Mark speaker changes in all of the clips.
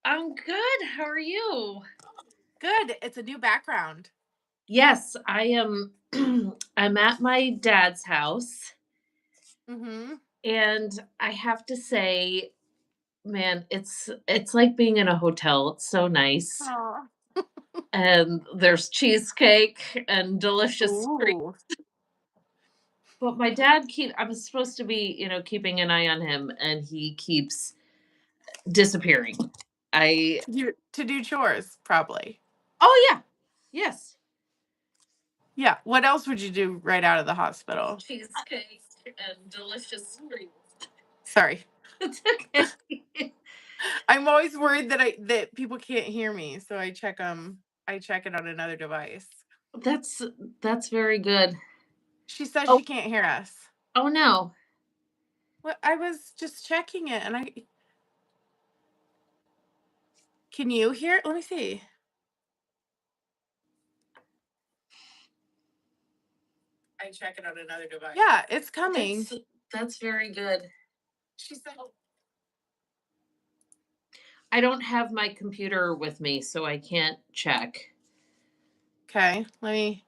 Speaker 1: I'm good. How are you?
Speaker 2: Good. It's a new background.
Speaker 1: Yes, I am. I'm at my dad's house,
Speaker 2: Mhm.
Speaker 1: and I have to say, man, it's like being in a hotel. It's so nice,
Speaker 2: Aw.
Speaker 1: and there's cheesecake and delicious treats.
Speaker 2: Ooh.
Speaker 1: But my dad I'm supposed to be, keeping an eye on him, and he keeps disappearing. I
Speaker 2: To do chores, probably.
Speaker 1: Oh yeah, yes,
Speaker 2: Yeah. What else would you do right out of the hospital?
Speaker 1: cheesecake and delicious treats.
Speaker 2: Sorry.
Speaker 1: It's okay.
Speaker 2: I'm always worried that people can't hear me, so I check it on another device.
Speaker 1: That's that's very good.
Speaker 2: She says
Speaker 1: Oh,
Speaker 2: she can't hear us.
Speaker 1: oh no.
Speaker 2: What? I was just checking it and I can you hear it? Let me see. I check it on another device. Yeah, it's coming.
Speaker 1: That's very good.
Speaker 2: She said
Speaker 1: I don't have my computer with me, so I can't check.
Speaker 2: okay, my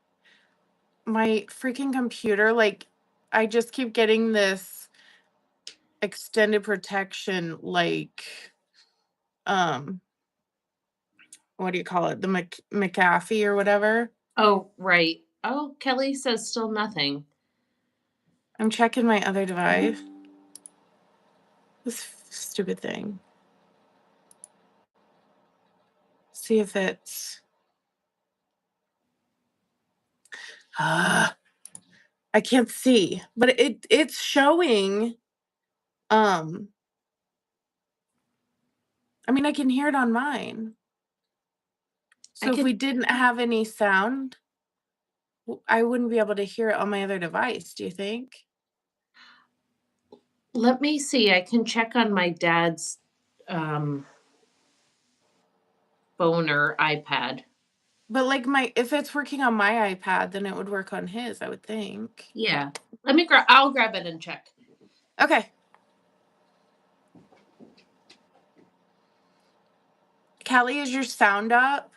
Speaker 2: freaking computer, like, I just keep getting this extended protection, like, um, what do you call it? The McAfee or whatever.
Speaker 1: Oh, right. Oh, Kelly says still nothing.
Speaker 2: I'm checking my other device. This stupid thing. See if it's. Ah, I can't see, but it's showing. Um, I mean, I can hear it on mine.
Speaker 1: I
Speaker 2: So if
Speaker 1: can
Speaker 2: we didn't have any sound, I wouldn't be able to hear it on my other device. Do you think?
Speaker 1: Let me see. I can check on my dad's um phone or iPad.
Speaker 2: But like if it's working on my iPad, then it would work on his, I would think.
Speaker 1: Yeah. I'll grab it and check.
Speaker 2: Okay. Kelly, is your sound up?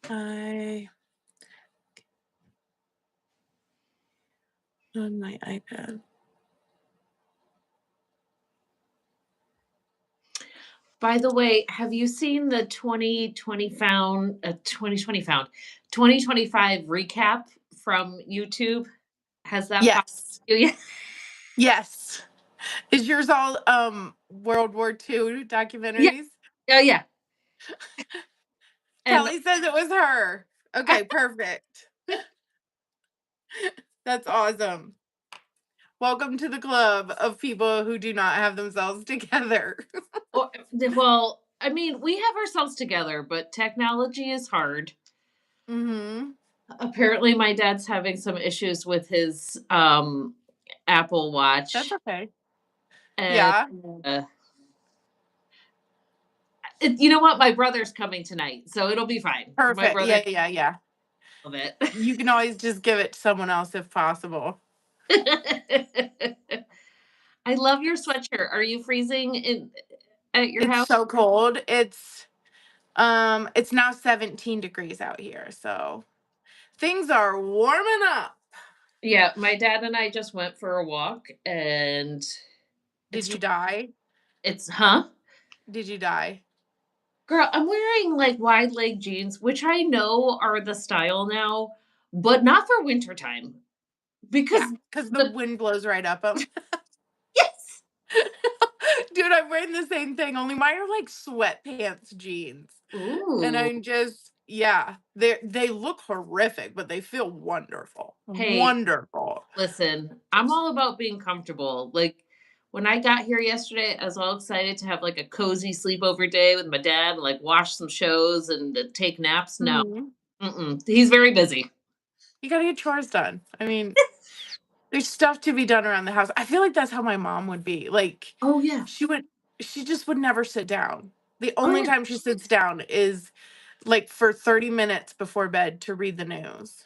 Speaker 2: I on my iPad.
Speaker 1: By the way, have you seen the 2025 recap from YouTube? Has that popped
Speaker 2: Yes.
Speaker 1: up yet?
Speaker 2: Yes. Is yours all World War II
Speaker 1: Yeah.
Speaker 2: documentaries?
Speaker 1: Oh yeah. And
Speaker 2: Kelly says it was her. Okay, perfect. That's awesome. Welcome to the club of people who do not have themselves together.
Speaker 1: well, I mean, we have ourselves together, but technology is hard.
Speaker 2: Mhm.
Speaker 1: Apparently, my dad's having some issues with his Apple
Speaker 2: That's
Speaker 1: Watch,
Speaker 2: okay.
Speaker 1: and
Speaker 2: Yeah.
Speaker 1: uh, you know what? My brother's coming tonight, so it'll be fine. My
Speaker 2: Perfect.
Speaker 1: brother
Speaker 2: Yeah, yeah, yeah.
Speaker 1: can love it.
Speaker 2: You can always just give it to someone else if possible.
Speaker 1: I love your sweatshirt. Are you freezing at your
Speaker 2: It's
Speaker 1: house?
Speaker 2: so cold. It's now 17 degrees out here, so things are warming up.
Speaker 1: Yeah, my dad and I just went for a walk, and
Speaker 2: Did
Speaker 1: it's
Speaker 2: you die?
Speaker 1: it's huh?
Speaker 2: Did you die?
Speaker 1: Girl, I'm wearing like wide leg jeans, which I know are the style now, but not for wintertime because
Speaker 2: Yeah, because the
Speaker 1: the
Speaker 2: wind blows right up them.
Speaker 1: yes.
Speaker 2: Dude, I'm wearing the same thing, only mine are like sweatpants jeans. And
Speaker 1: Ooh.
Speaker 2: I'm just, yeah, they look horrific, but they feel wonderful.
Speaker 1: Hey,
Speaker 2: Wonderful.
Speaker 1: listen, I'm all about being comfortable. Like when I got here yesterday, I was all excited to have like a cozy sleepover day with my dad, and, like watch some shows and take naps. No,
Speaker 2: Mhm.
Speaker 1: he's very busy.
Speaker 2: You gotta get chores done. I mean, there's stuff to be done around the house. I feel like that's how my mom would be. Like,
Speaker 1: Oh yeah.
Speaker 2: she would she just would never sit down. The
Speaker 1: Oh,
Speaker 2: only
Speaker 1: yeah.
Speaker 2: time she sits down is, like, for 30 minutes before bed to read the news.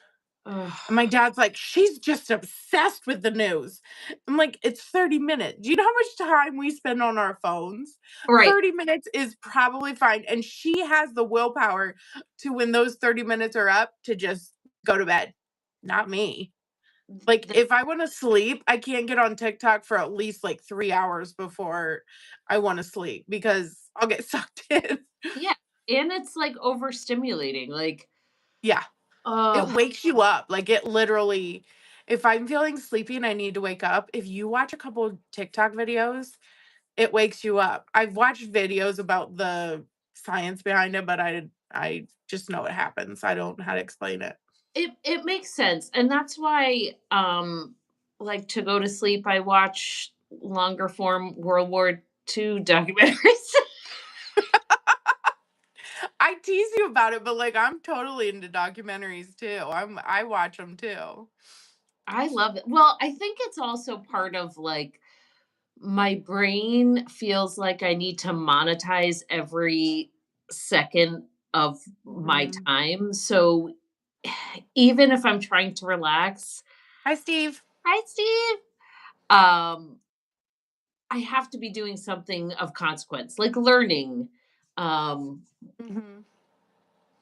Speaker 1: Ugh.
Speaker 2: And my dad's like, "She's just obsessed with the news." I'm like, "It's 30 minutes. Do you know how much time we spend on our phones?
Speaker 1: Right.
Speaker 2: 30 minutes is probably fine." And she has the willpower to, when those 30 minutes are up, to just go to bed. Not me. Like,
Speaker 1: Th
Speaker 2: if I wanna sleep, I can't get on TikTok for at least, like, 3 hours before I wanna sleep because I'll get sucked in.
Speaker 1: Yeah, and it's, like, overstimulating, like,
Speaker 2: Yeah. It
Speaker 1: ugh.
Speaker 2: wakes you up, like, it literally, if I'm feeling sleepy and I need to wake up, if you watch a couple TikTok videos, it wakes you up. I've watched videos about the science behind it, but I just know it happens. I don't know how to explain it.
Speaker 1: It makes sense, and that's why, like, to go to sleep, I watch longer form World War II documentaries.
Speaker 2: I tease you about it, but, like, I'm totally into documentaries too. I watch them too.
Speaker 1: I love it. Well, I think it's also part of, like, my brain feels like I need to monetize every second of my
Speaker 2: Mhm.
Speaker 1: time, so even if I'm trying to relax.
Speaker 2: Hi, Steve.
Speaker 1: "Hi, Steve." Um, I have to be doing something of consequence, like learning. Um,
Speaker 2: Mhm.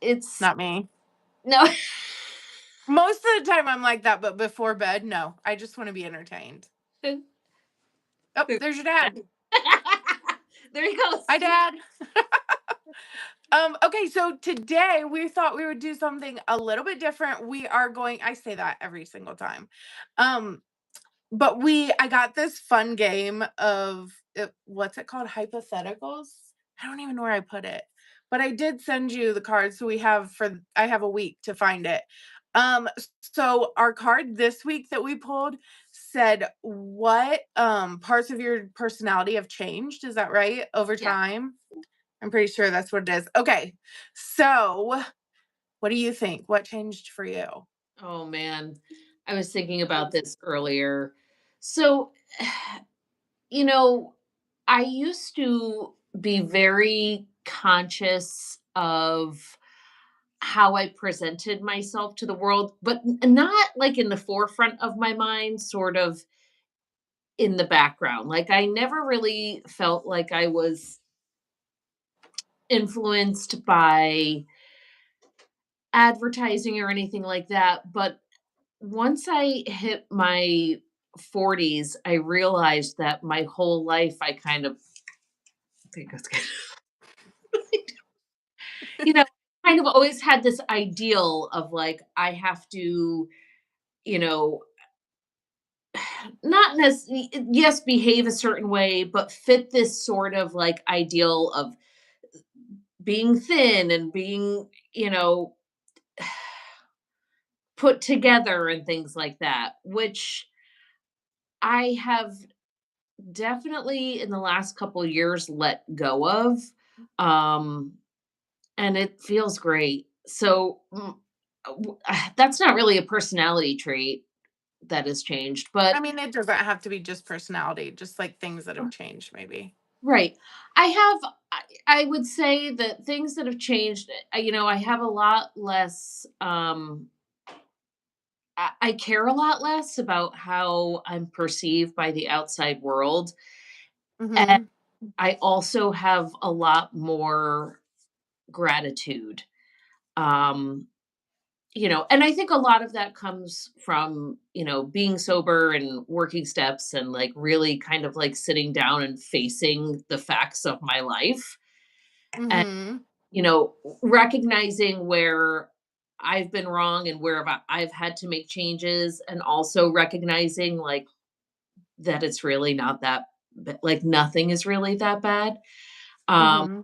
Speaker 1: it's
Speaker 2: Not me.
Speaker 1: no.
Speaker 2: Most of the time I'm like that, but before bed, no. I just wanna be entertained. Oh, there's your dad.
Speaker 1: There he goes.
Speaker 2: Hi, dad. Okay, so today we thought we would do something a little bit different. We are going, I say that every single time. Um, but I got this fun game of what's it called? Hypotheticals? I don't even know where I put it. But I did send you the card, so I have a week to find it. So our card this week that we pulled said, what parts of your personality have changed? Is that right? Over
Speaker 1: Yeah.
Speaker 2: time? I'm pretty sure that's what it is. Okay. So, what do you think? What changed for you?
Speaker 1: Oh man. I was thinking about this earlier. So, you know, I used to be very conscious of how I presented myself to the world, but not like in the forefront of my mind, sort of in the background. Like I never really felt like I was influenced by advertising or anything like that. But once I hit my 40s, I realized that my whole life I kind of think it's good. You know, kind of always had this ideal of like I have to, you know, not necessarily, yes, behave a certain way, but fit this sort of like ideal of being thin and being, you know, put together and things like that, which I have definitely in the last couple years let go of. Um, and it feels great. So that's not really a personality trait that has changed,
Speaker 2: I
Speaker 1: but
Speaker 2: mean, it doesn't have to be just personality, just like things that have changed, maybe.
Speaker 1: right. I have I would say that things that have changed, you know, I have a lot less I care a lot less about how I'm perceived by the outside world. And
Speaker 2: Hmm.
Speaker 1: I also have a lot more gratitude. Um, you know, and I think a lot of that comes from, you know, being sober and working steps and like really kind of like sitting down and facing the facts of my life. And,
Speaker 2: Hmm.
Speaker 1: you know, recognizing where I've been wrong and where I've had to make changes and also recognizing like that it's really not that like nothing is really that bad. Um
Speaker 2: Hmm.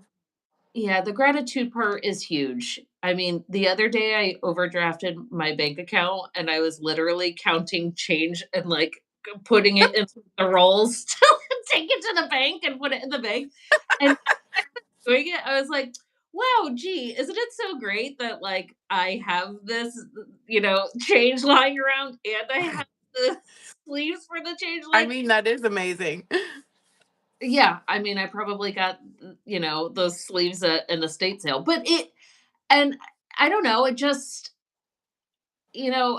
Speaker 1: yeah, the gratitude part is huge. I mean, the other day I overdrafted my bank account and I was literally counting change and like putting it in the rolls to take it to the bank and put it in the bank. And doing it, I was like, wow, gee, isn't it so great that like I have this, you know, change lying around and I have the sleeves for the change
Speaker 2: I
Speaker 1: like
Speaker 2: mean, that is amazing.
Speaker 1: Yeah, I mean, I probably got, those sleeves at an estate sale, but and I don't know, it just,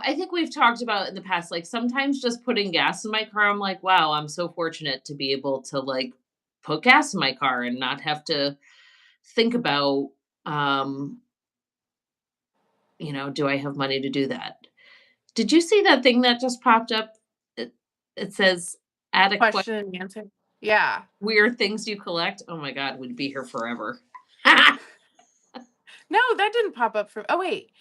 Speaker 1: I think we've talked about in the past, like, sometimes just putting gas in my car, I'm like, "Wow, I'm so fortunate to be able to, like, put gas in my car and not have to think about, um, do I have money to do that?" Did you see that thing that just popped up? It says, "Add a
Speaker 2: Question and answer. Yeah.
Speaker 1: weird things you collect." Oh my god, we'd be here forever.
Speaker 2: No, that didn't pop up for, oh, wait.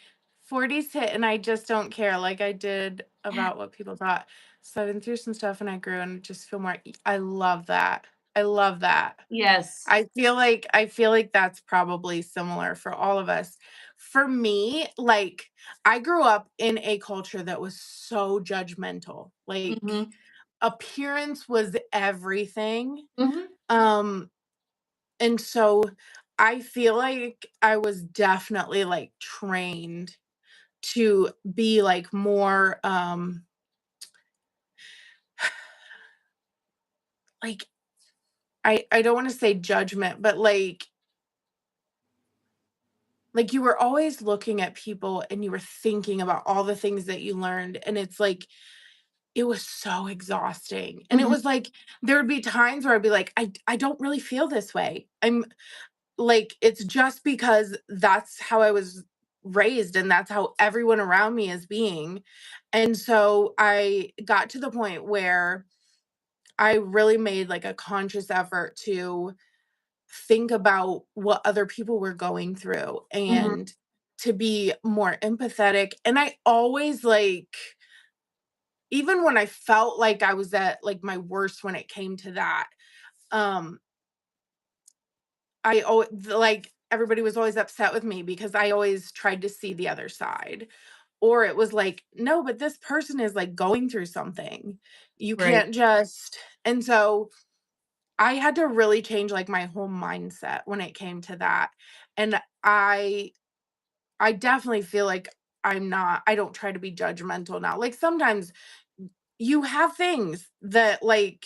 Speaker 2: 40's hit and I just don't care like I did about what people thought. So I've been through some stuff and I grew and just feel more I love that. I love that.
Speaker 1: Yes.
Speaker 2: I feel like that's probably similar for all of us. For me, like, I grew up in a culture that was so judgmental. Like,
Speaker 1: Mhm,
Speaker 2: appearance was everything.
Speaker 1: mhm,
Speaker 2: Um, and so I feel like I was definitely, like, trained to be, like, more, like, I don't wanna say judgment, but, like, you were always looking at people and you were thinking about all the things that you learned, and it's like, it was so exhausting, and it
Speaker 1: mhm,
Speaker 2: was like, there would be times where I'd be like, "I don't really feel this way." Like, it's just because that's how I was raised and that's how everyone around me is being, and so I got to the point where I really made, like, a conscious effort to think about what other people were going through
Speaker 1: mhm,
Speaker 2: and to be more empathetic, and I always, like, even when I felt like I was at, like, my worst when it came to that, um, I always like, everybody was always upset with me because I always tried to see the other side. Or it was like, "No, but this person is, like, going through something. You
Speaker 1: right,
Speaker 2: can't just." And so, I had to really change, like, my whole mindset when it came to that, and I definitely feel like I don't try to be judgmental now. Like, sometimes you have things that, like,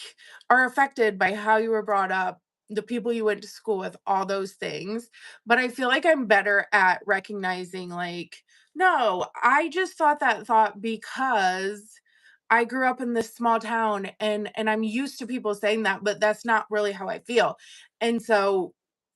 Speaker 2: are affected by how you were brought up, the people you went to school with, all those things, but I feel like I'm better at recognizing, like, "No, I just thought that thought because I grew up in this small town and I'm used to people saying that, but that's not really how I feel." And so,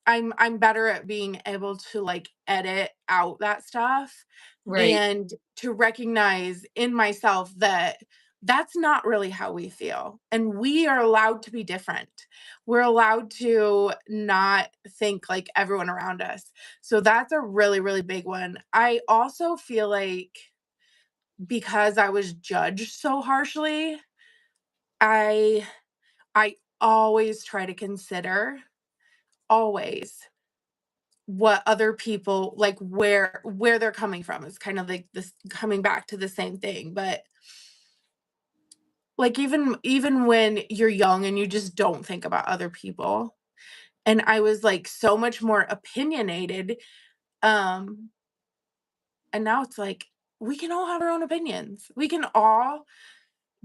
Speaker 2: I'm better at being able to, like, edit out that stuff
Speaker 1: right,
Speaker 2: and to recognize in myself that that's not really how we feel. And we are allowed to be different. We're allowed to not think like everyone around us. So that's a really, really big one. I also feel like because I was judged so harshly, I I always try to consider always what other people like where they're coming from. It's kind of like this coming back to the same thing, but like, even when you're young and you just don't think about other people, and I was, like, so much more opinionated, um, and now it's like, we can all have our own opinions. We can all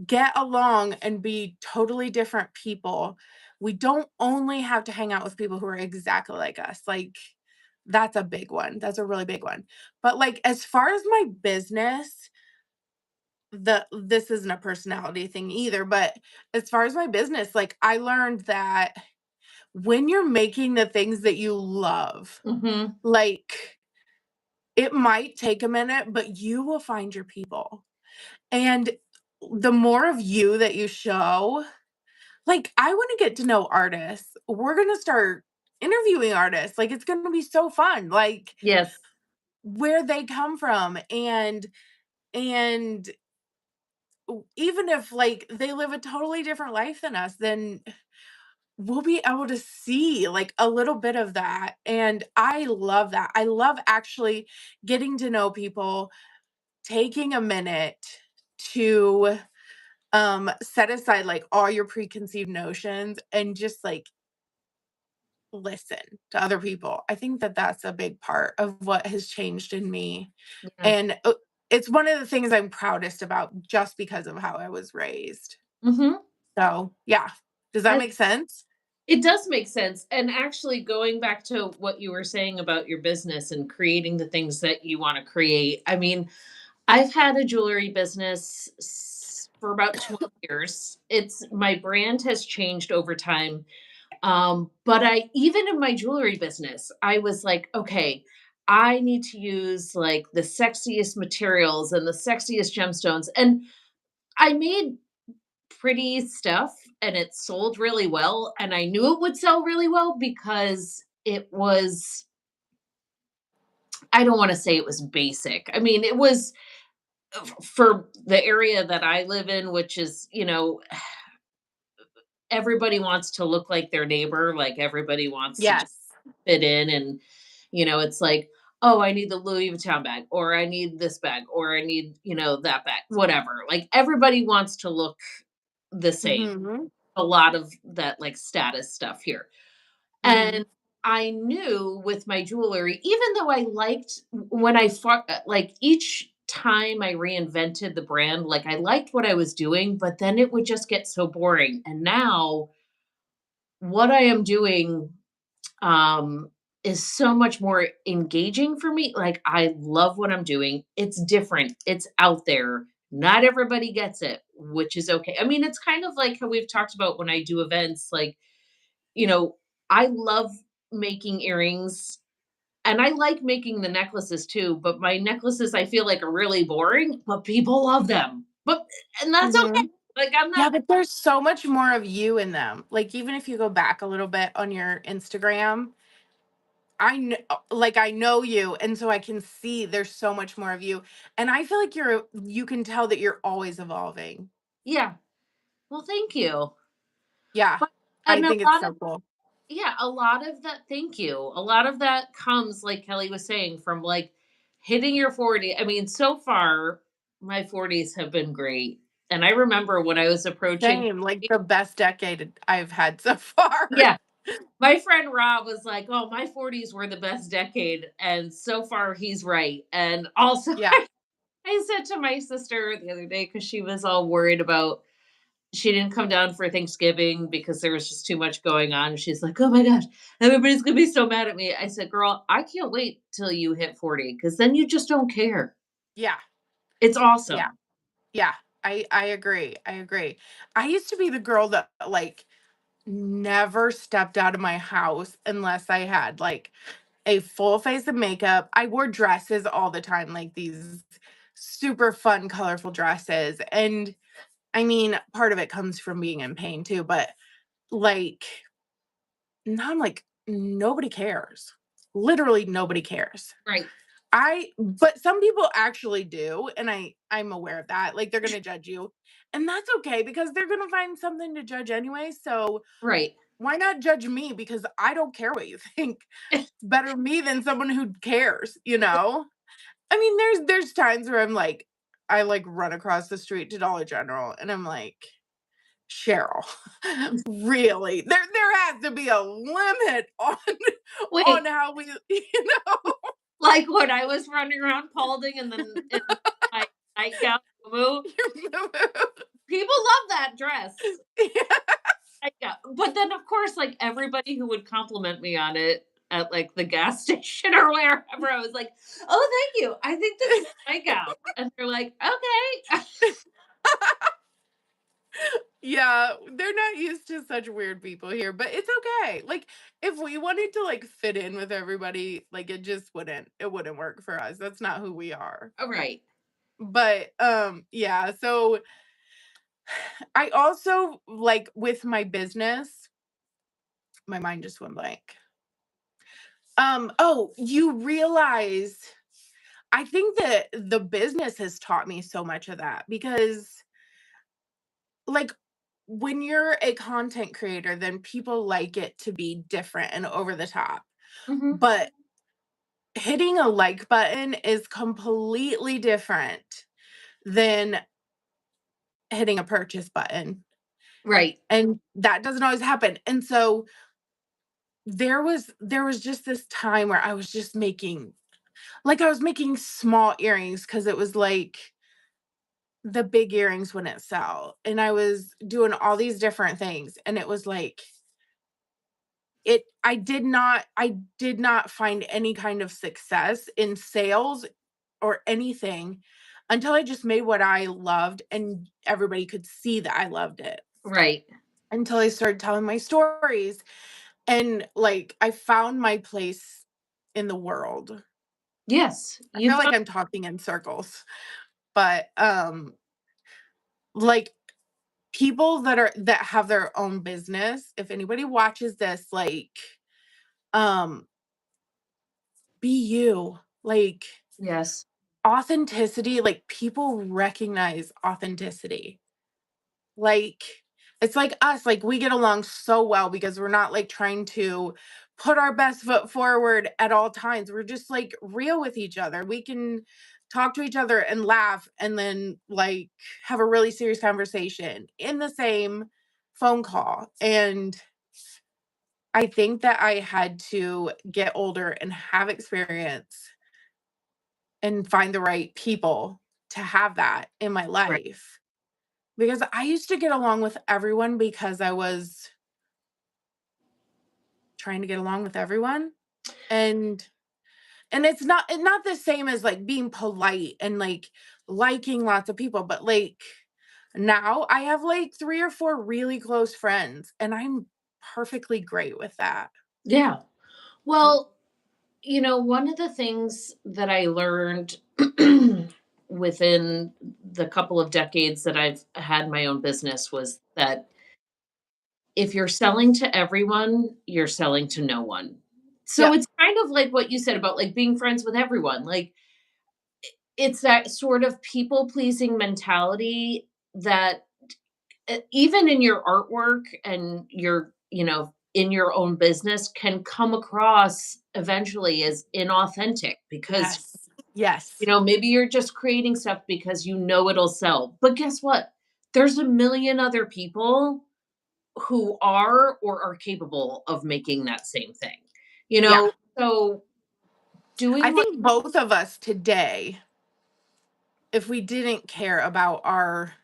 Speaker 2: get along and be totally different people. We don't only have to hang out with people who are exactly like us, like, that's a big one. That's a really big one. But, like, as far as my business, this isn't a personality thing either, but as far as my business, like, I learned that when you're making the things that you love,
Speaker 1: mhm,
Speaker 2: like, it might take a minute, but you will find your people. And the more of you that you show, like, I wanna get to know artists. We're gonna start interviewing artists, like, it's gonna be so fun, like,
Speaker 1: yes,
Speaker 2: where they come from and even if, like, they live a totally different life than us, then we'll be able to see, like, a little bit of that, and I love that. I love actually getting to know people, taking a minute to, set aside, like, all your preconceived notions and just, like, listen to other people. I think that that's a big part of what has changed in me,
Speaker 1: yeah,
Speaker 2: and, it's one of the things I'm proudest about just because of how I was raised.
Speaker 1: mhm,
Speaker 2: So, yeah. Does that
Speaker 1: it
Speaker 2: make sense?
Speaker 1: It does make sense. And actually, going back to what you were saying about your business and creating the things that you want to create. I mean, I've had a jewelry business for about 20 years. It's my brand has changed over time. But I even in my jewelry business, I was like, okay, I need to use like the sexiest materials and the sexiest gemstones. And I made pretty stuff and it sold really well. And I knew it would sell really well because it was, I don't want to say it was basic. I mean, it was for the area that I live in, which is, everybody wants to look like their neighbor, like everybody wants to just
Speaker 2: Yes.
Speaker 1: fit in. And, it's like, oh, I need the Louis Vuitton bag, or I need this bag, or I need, that bag, whatever. Like everybody wants to look the same.
Speaker 2: Mhm.
Speaker 1: A lot of that like status stuff here. And
Speaker 2: Mhm.
Speaker 1: I knew with my jewelry, even though I liked when I fought, like each time I reinvented the brand, like I liked what I was doing, but then it would just get so boring. And now what I am doing um is so much more engaging for me. Like I love what I'm doing. It's different. It's out there. Not everybody gets it, which is okay. I mean, it's kind of like how we've talked about when I do events, like, you know, I love making earrings and I like making the necklaces too, but my necklaces I feel like are really boring, but people love them. But and that's okay.
Speaker 2: Mhm.
Speaker 1: Like I'm not
Speaker 2: Yeah, but there's so much more of you in them. Like, even if you go back a little bit on your Instagram, I know you, and so I can see there's so much more of you, and I feel like you can tell that you're always evolving.
Speaker 1: yeah. Well, thank you.
Speaker 2: Yeah,
Speaker 1: But
Speaker 2: I
Speaker 1: and a
Speaker 2: think it's
Speaker 1: lot of
Speaker 2: so cool.
Speaker 1: yeah, a lot of that thank you. A lot of that comes like Kelly was saying from like hitting your 40. I mean, so far my 40s have been great. And I remember when I was approaching
Speaker 2: Same, like, the best decade I've had so far.
Speaker 1: yeah, my friend Rob was like, "Oh, my 40s were the best decade." And so far he's right. And also
Speaker 2: Yeah,
Speaker 1: I said to my sister the other day cuz she was all worried about she didn't come down for Thanksgiving because there was just too much going on. She's like, "Oh my gosh, everybody's gonna be so mad at me." I said, "Girl, I can't wait till you hit 40 because then you just don't care.
Speaker 2: yeah,
Speaker 1: It's
Speaker 2: yeah,
Speaker 1: awesome."
Speaker 2: yeah, I agree, I agree. I used to be the girl that, like, never stepped out of my house unless I had, like, a full face of makeup. I wore dresses all the time, like these super fun, colorful dresses. And I mean, part of it comes from being in pain too, but like now I'm like, nobody cares. Literally nobody cares.
Speaker 1: Right.
Speaker 2: But some people actually do, and I'm aware of that. Like they're gonna judge you. And that's okay because they're gonna find something to judge anyway. So
Speaker 1: Right.
Speaker 2: why not judge me? Because I don't care what you think. It's better me than someone who cares, you know? I mean, there's times where I like run across the street to Dollar General and I'm like, Cheryl, really? There has to be a limit on
Speaker 1: Wait,
Speaker 2: how we, you know.
Speaker 1: like when I was running around Paulding and then in my nightgown, people love that dress.
Speaker 2: Yeah.
Speaker 1: Yeah, but then of course, like everybody who would compliment me on it at like the gas station or wherever, I was like, "Oh, thank you. I think this is my gown." And they're like, "Okay."
Speaker 2: Yeah, they're not used to such weird people here, but it's okay. Like if we wanted to like fit in with everybody, like it wouldn't work for us. That's not who we are.
Speaker 1: All right.
Speaker 2: But yeah, so I also like with my business, my mind just went blank. Oh, you realize I think that the business has taught me so much of that because like when you're a content creator, then people like it to be different and over the top.
Speaker 1: Mhm.
Speaker 2: But hitting a like button is completely different than hitting a purchase button.
Speaker 1: Right.
Speaker 2: And that doesn't always happen. And so there was just this time where I was just making I was making small earrings because it was like the big earrings wouldn't sell. And I was doing all these different things. And it was like I did not find any kind of success in sales or anything until I just made what I loved and everybody could see that I loved it.
Speaker 1: Right.
Speaker 2: Until I started telling my stories and, like, I found my place in the world.
Speaker 1: Yes.
Speaker 2: I
Speaker 1: You
Speaker 2: feel like
Speaker 1: found
Speaker 2: I'm talking in circles, but, like, people that have their own business, if anybody watches this, like, um, be you. Like,
Speaker 1: yes.
Speaker 2: authenticity, like, people recognize authenticity. Like, it's like us, like, we get along so well because we're not, like, trying to put our best foot forward at all times. We're just, like, real with each other. We can talk to each other and laugh and then, like, have a really serious conversation in the same phone call, and I think that I had to get older and have experience and find the right people to have that in my
Speaker 1: Right.
Speaker 2: life. Because I used to get along with everyone because I was trying to get along with everyone, and it's not the same as, like, being polite and, like, liking lots of people, but, like, now I have, like, 3 or 4 really close friends, and I'm perfectly great with that.
Speaker 1: Yeah. Well, one of the things that I learned within the couple of decades that I've had my own business was that if you're selling to everyone, you're selling to no one. So
Speaker 2: Yep.
Speaker 1: it's kind of like what you said about like being friends with everyone. Like it's that sort of people pleasing mentality that even in your artwork and in your own business can come across eventually as inauthentic because
Speaker 2: Yes. Yes.
Speaker 1: maybe you're just creating stuff because it'll sell. But guess what? There's a million other people who are capable of making that same thing.
Speaker 2: Yeah.
Speaker 1: So
Speaker 2: I
Speaker 1: doing what
Speaker 2: think both of us today, if we didn't care about our,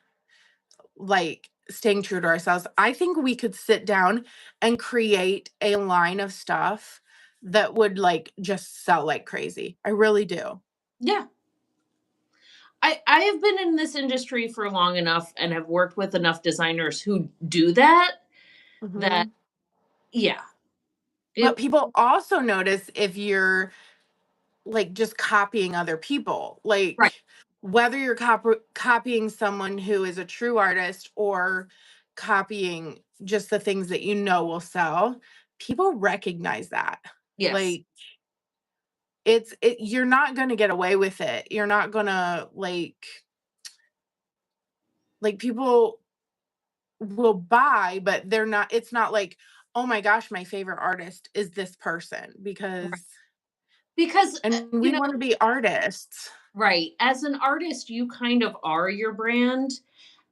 Speaker 2: like, staying true to ourselves, I think we could sit down and create a line of stuff that would, like, just sell like crazy. I really do.
Speaker 1: yeah. I have been in this industry for long enough and have worked with enough designers who do that that
Speaker 2: Mhm.
Speaker 1: yeah.
Speaker 2: But
Speaker 1: It
Speaker 2: people also notice if you're, like, just copying other people,
Speaker 1: right.
Speaker 2: like, whether you're copying someone who is a true artist or copying just the things that you know will sell, people recognize that.
Speaker 1: Yes.
Speaker 2: Like, you're not gonna get away with it. You're not gonna, people will buy, but they're not it's not like, "Oh my gosh, my favorite artist is this person,"
Speaker 1: Right.
Speaker 2: because
Speaker 1: Because
Speaker 2: and we wanna be artists.
Speaker 1: right, as an artist you kind of are your brand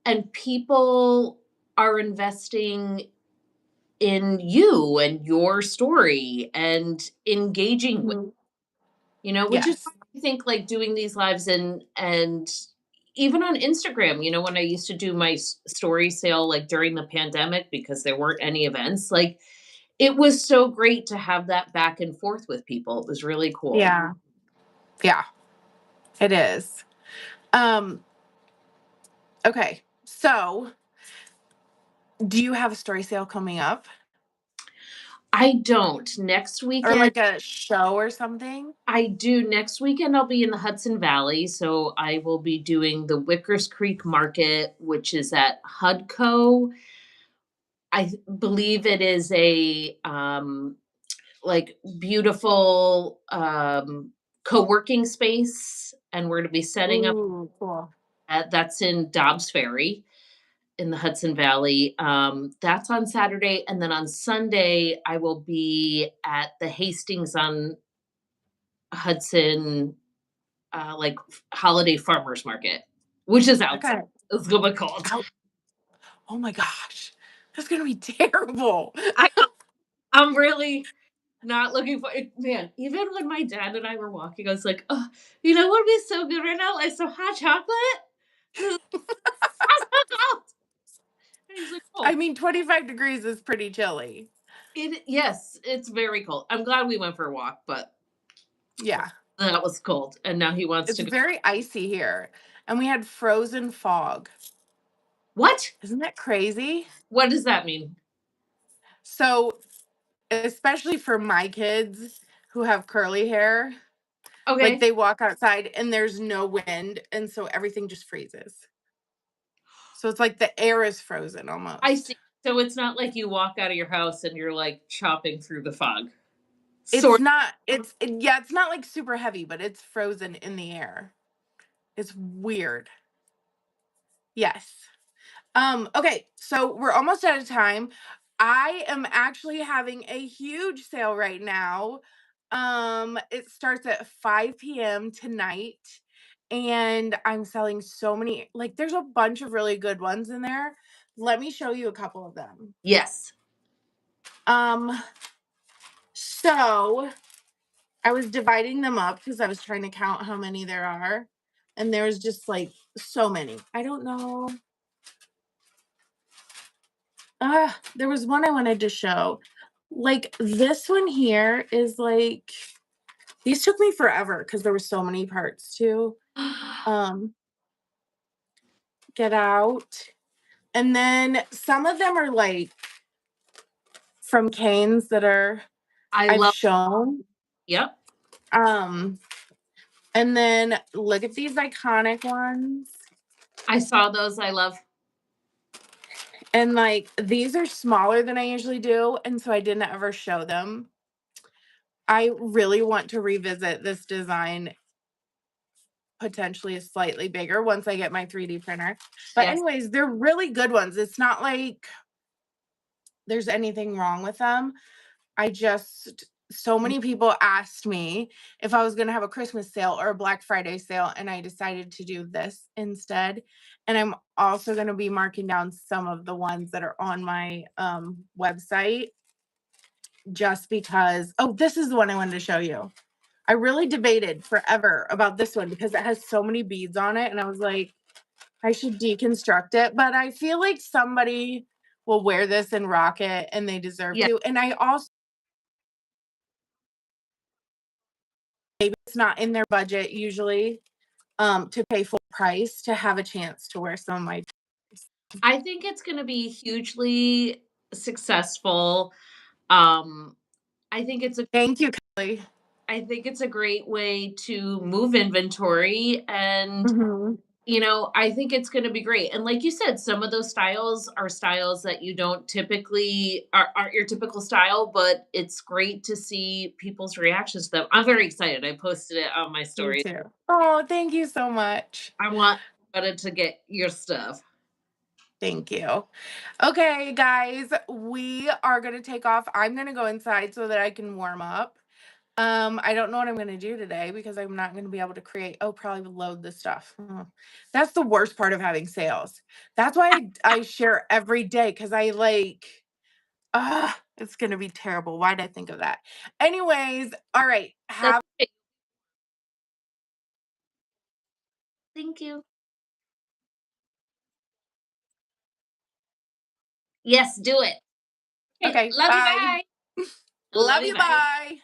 Speaker 1: and people are investing in you and your story and engaging with
Speaker 2: Mhm.
Speaker 1: which is why
Speaker 2: Yes.
Speaker 1: I think like doing these lives and even on Instagram, when I used to do my story sale like during the pandemic because there weren't any events, like it was so great to have that back and forth with people. It was really cool.
Speaker 2: Yeah. Yeah, it is. Um, okay. So, do you have a story sale coming up
Speaker 1: I don't. Next
Speaker 2: or
Speaker 1: weekend
Speaker 2: like a show or something?
Speaker 1: I do. Next weekend, I'll be in the Hudson Valley. So I will be doing the Wickers Creek Market, which is at Hudco. Believe it is a like beautiful co-working space. And we're to be setting up
Speaker 2: Ooh, cool.
Speaker 1: that's in Dobbs Ferry in the Hudson Valley. That's on Saturday. And then on Sunday, I will be at the Hastings on Hudson like holiday farmers market, which is outside.
Speaker 2: Okay.
Speaker 1: It's gonna be cold.
Speaker 2: Ow. Oh my gosh. That's gonna be terrible.
Speaker 1: I know. I'm really not looking for it. Man, even when my dad and I were walking, I was like, oh, what would be so good right now? Like some hot chocolate. It's so cold. And he's like,
Speaker 2: I
Speaker 1: oh,
Speaker 2: mean, 25 degrees is pretty chilly.
Speaker 1: Yes, it's very cold. I'm glad we went for a walk, but
Speaker 2: Yeah.
Speaker 1: that was cold, and now he wants
Speaker 2: It's
Speaker 1: to go.
Speaker 2: very icy here, and we had frozen fog.
Speaker 1: What?
Speaker 2: Isn't that crazy?
Speaker 1: What does that mean?
Speaker 2: So, especially for my kids who have curly hair, like,
Speaker 1: Okay,
Speaker 2: they walk outside and there's no wind, and so everything just freezes. So it's like the air is frozen
Speaker 1: I
Speaker 2: almost.
Speaker 1: see. So it's not like you walk out of your house and you're, like, chopping through the fog.
Speaker 2: It's
Speaker 1: Sort
Speaker 2: not yeah, it's not, like, super heavy, but it's frozen in the air. It's weird. Yes. Okay, so we're almost out of time. I am actually having a huge sale right now. It starts at 5 p.m. tonight, and I'm selling so many, like, there's a bunch of really good ones in there. Let me show you a couple of them.
Speaker 1: Yes.
Speaker 2: Um, so I was dividing them up because I was trying to count how many there are, and there's just like so many. I don't know. There was one I wanted to show. Like this one here is like these took me forever because there were so many parts to um get out. And then some of them are like from canes that are
Speaker 1: I
Speaker 2: I've
Speaker 1: love.
Speaker 2: shown.
Speaker 1: Yep,
Speaker 2: Um and then look at these iconic ones.
Speaker 1: I saw those, I love.
Speaker 2: And like these are smaller than I usually do, and so I didn't ever show them. I really want to revisit this design potentially slightly bigger once I get my 3D printer. But
Speaker 1: Yes,
Speaker 2: anyways, they're really good ones. It's not like there's anything wrong with them. I just so many people asked me if I was going to have a Christmas sale or a Black Friday sale, and I decided to do this instead. And I'm also going to be marking down some of the ones that are on my website just because. Oh, this is the one I wanted to show you. I really debated forever about this one because it has so many beads on it, and I was like, I should deconstruct it, but I feel like somebody will wear this and rock it, and they deserve
Speaker 1: yes.
Speaker 2: to. And I also maybe it's not in their budget usually, to pay full price to have a chance to wear some of my.
Speaker 1: I think it's gonna be hugely successful. Um, I think it's a
Speaker 2: Thank you, Kelly.
Speaker 1: I think it's a great way to move inventory and,
Speaker 2: Mhm.
Speaker 1: I think it's gonna be great. And like you said, some of those styles are styles that you don't typically aren't your typical style, but it's great to see people's reactions to them. I'm very excited. I posted it on my
Speaker 2: Me
Speaker 1: story.
Speaker 2: too. Oh, thank you so much.
Speaker 1: I want everybody to get your stuff.
Speaker 2: Thank you. Okay, guys, we are gonna take off. I'm gonna go inside so that I can warm up. I don't know what I'm gonna do today because I'm not gonna be able to create. Oh, probably load the stuff. That's the worst part of having sales. That's why I share every day because I like. It's gonna be terrible. Why did I think of that? Anyways, all right.
Speaker 1: That's
Speaker 2: Have
Speaker 1: okay. Thank you. Yes, do it. Okay,
Speaker 2: okay.
Speaker 1: love you.
Speaker 2: Bye.
Speaker 1: Bye. Love
Speaker 2: Love
Speaker 1: you.
Speaker 2: you.
Speaker 1: Bye.
Speaker 2: Bye.